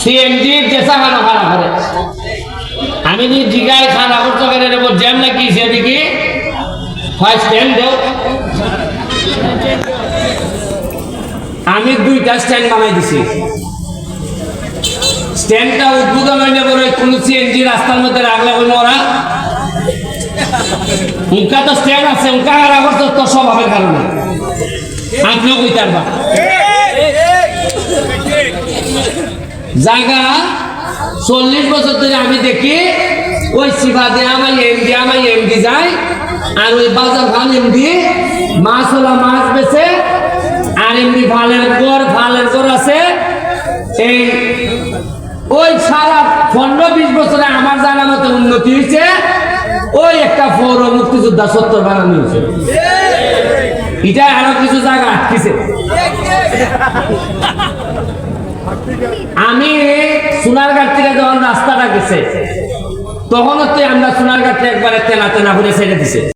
CNG যেসা খানা খারাপ করে আমি নি জিগায় খানা করতে করে নেব জ্যাম নাকি সেদিকে হয় স্ট্যান্ড দেও আমি দুইটা স্ট্যান্ড বানাই দিছি স্ট্যান্ডটা উদ্বোধন হইলে পরে কোন সিএনজি রাস্তার মধ্যে রাখলে হইল ওরা উনকা তো স্ট্যান্ড আছে উনকা খারাপ করতে তো স্বভাবের কারণে আপনিও কইতে পারবা জায়গা 40 বছর ধরে আমি দেখি ওই সিফা দিয়ে আমার এমডি যায় আর ওই বাজার খান এমডি মাছ ওলা মাছ বেছে আর এমডি ফালের ঘর আছে এই ওই সারা 15-20 বছরে আমার জানা মতো উন্নতি হয়েছে ওই একটা পৌর মুক্তিযোদ্ধা 70 বানানো হয়েছে এটা আরো কিছু জায়গা আটকেছে আমি সোনারঘাট থেকে যখন রাস্তাটা গেছে তখন আমরা সোনারঘাট একবারে তেনা তেনা করে ছেড়ে দিছে